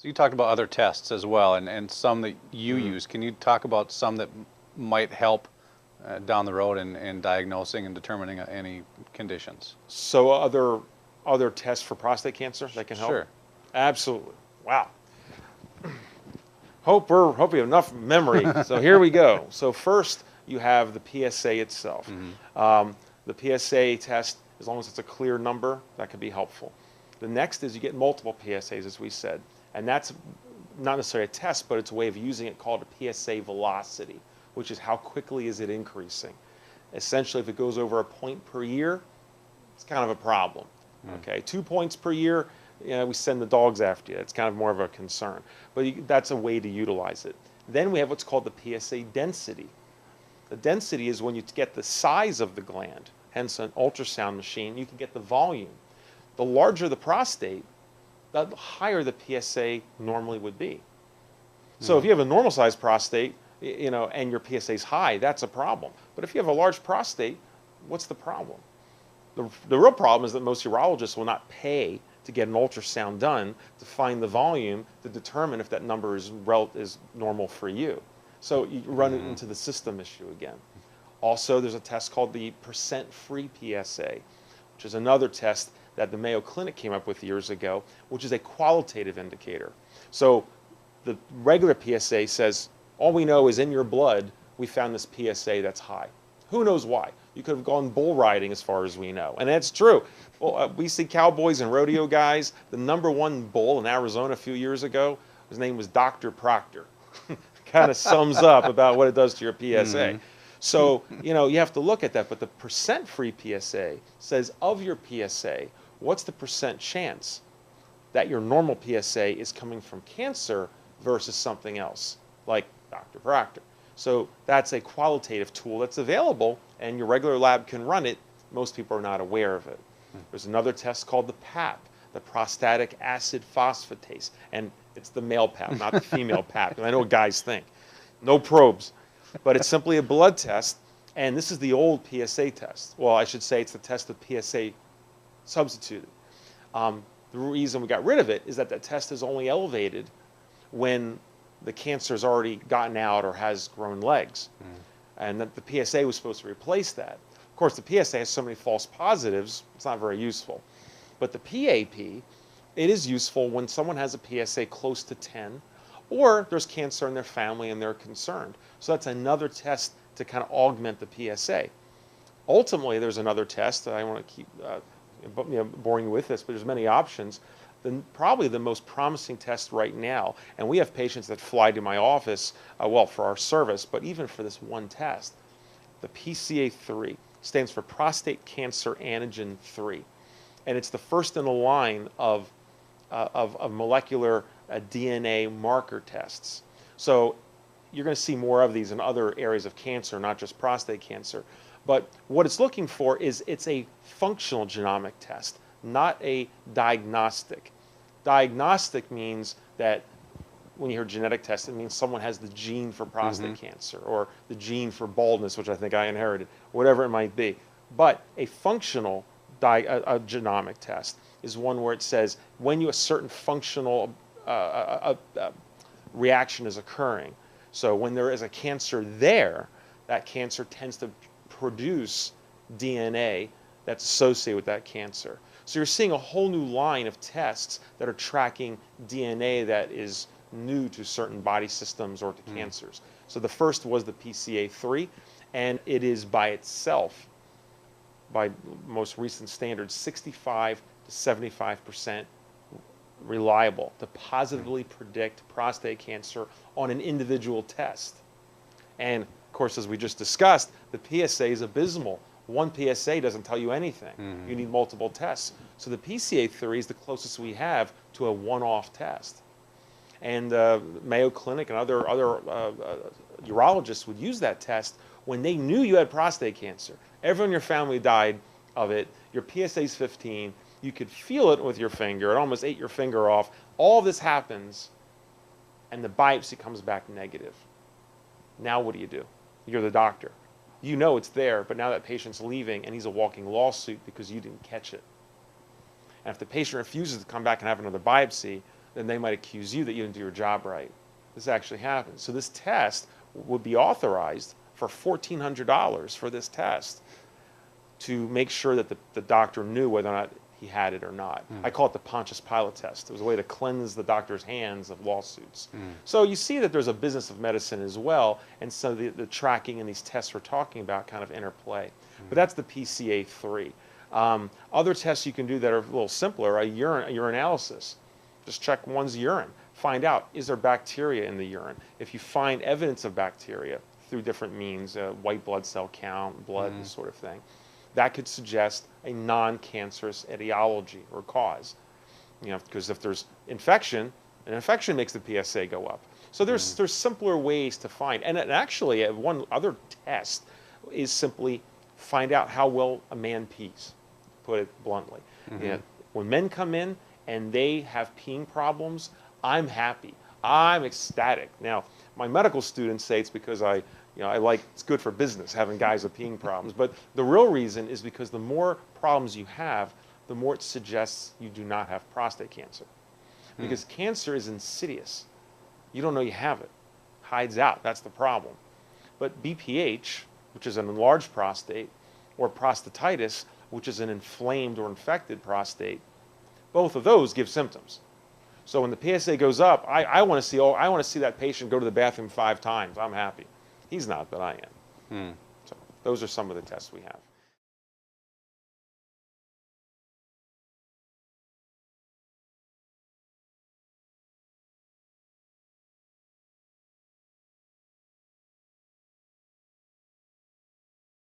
So you talked about other tests as well, and some that you use. Can you talk about some that might help down the road in diagnosing and determining any conditions? So other tests for prostate cancer that can help? Sure. Absolutely. Wow. Hope we have enough memory. So here we go. So first you have the PSA itself. The PSA test, as long as it's a clear number, that can be helpful. The next is you get multiple PSAs, as we said, and that's not necessarily a test, but it's a way of using it called a PSA velocity, which is how quickly is it increasing. Essentially, if it goes over a point per year, it's kind of a problem. Okay, 2 points per year, we send the dogs after you. It's kind of more of a concern, but that's a way to utilize it. Then we have what's called the PSA density. The density is when you get the size of the gland, hence an ultrasound machine, you can get the volume. The larger the prostate, the higher the PSA normally would be. So if you have a normal sized prostate, and your PSA is high, that's a problem. But if you have a large prostate, what's the problem? The real problem is that most urologists will not pay to get an ultrasound done to find the volume to determine if that number is normal for you. So you run it into the system issue again. Also, there's a test called the percent free PSA, which is another test that the Mayo Clinic came up with years ago, which is a qualitative indicator. So the regular PSA says, all we know is in your blood, we found this PSA that's high. Who knows why? You could have gone bull riding as far as we know. And that's true. Well, we see cowboys and rodeo guys. The #1 bull in Arizona a few years ago, his name was Dr. Proctor. Kind of sums up about what it does to your PSA. So, you have to look at that. But the percent free PSA says of your PSA, what's the percent chance that your normal PSA is coming from cancer versus something else, like Dr. Proctor. So that's a qualitative tool that's available, and your regular lab can run it. Most people are not aware of it. There's another test called the PAP, the prostatic acid phosphatase, and it's the male PAP, not the female PAP. I know what guys think. No probes, but it's simply a blood test, and this is the old PSA test. Well, I should say it's the test of PSA substituted. The reason we got rid of it is that that test is only elevated when the cancer has already gotten out or has grown legs. And that the PSA was supposed to replace that. Of course, the PSA has so many false positives, it's not very useful. But the PAP, it is useful when someone has a PSA close to 10, or there's cancer in their family and they're concerned. So that's another test to kind of augment the PSA. Ultimately, there's another test that I want to keep boring you with this, but there's many options. Probably the most promising test right now, and we have patients that fly to my office, for our service, but even for this one test, the PCA3 stands for Prostate Cancer Antigen 3, and it's the first in a line of molecular DNA marker tests. So you're going to see more of these in other areas of cancer, not just prostate cancer. But what it's looking for is it's a functional genomic test, not a diagnostic. Diagnostic means that when you hear genetic test, it means someone has the gene for prostate cancer or the gene for baldness, which I think I inherited, whatever it might be. But a functional genomic test is one where it says when a certain functional reaction is occurring. So when there is a cancer there, that cancer tends to produce DNA that's associated with that cancer. So you're seeing a whole new line of tests that are tracking DNA that is new to certain body systems or to cancers. So the first was the PCA3, and it is by itself, by most recent standards, 65 to 75% reliable to positively predict prostate cancer on an individual test. And of course, as we just discussed, the PSA is abysmal. One PSA doesn't tell you anything. You need multiple tests. So the PCA3 is the closest we have to a one-off test. And Mayo Clinic and other urologists would use that test when they knew you had prostate cancer. Everyone in your family died of it. Your PSA is 15. You could feel it with your finger. It almost ate your finger off. All this happens, and the biopsy comes back negative. Now what do? You're the doctor. You know it's there, but now that patient's leaving, and he's a walking lawsuit because you didn't catch it. And if the patient refuses to come back and have another biopsy, then they might accuse you that you didn't do your job right. This actually happens. So this test would be authorized for $1,400 for this test to make sure that the doctor knew whether or not he had it or not. I call it the Pontius Pilate test. It was a way to cleanse the doctor's hands of lawsuits. So you see that there's a business of medicine as well, and so the tracking and these tests we're talking about kind of interplay. But that's the PCA3. Other tests you can do that are a little simpler, a urinalysis. Just check one's urine. Find out, is there bacteria in the urine? If you find evidence of bacteria through different means, white blood cell count, blood, this sort of thing, that could suggest a non-cancerous etiology or cause. Because if there's infection, an infection makes the PSA go up. So there's simpler ways to find. And actually, one other test is simply find out how well a man pees, put it bluntly. When men come in and they have peeing problems, I'm happy. I'm ecstatic. Now, my medical students say it's because I like, it's good for business having guys with peeing problems. But the real reason is because the more problems you have, the more it suggests you do not have prostate cancer. Because cancer is insidious. You don't know you have it. Hides out. That's the problem. But BPH, which is an enlarged prostate, or prostatitis, which is an inflamed or infected prostate, both of those give symptoms. So when the PSA goes up, I want to see that patient go to the bathroom 5 times. I'm happy. He's not, but I am. So those are some of the tests we have.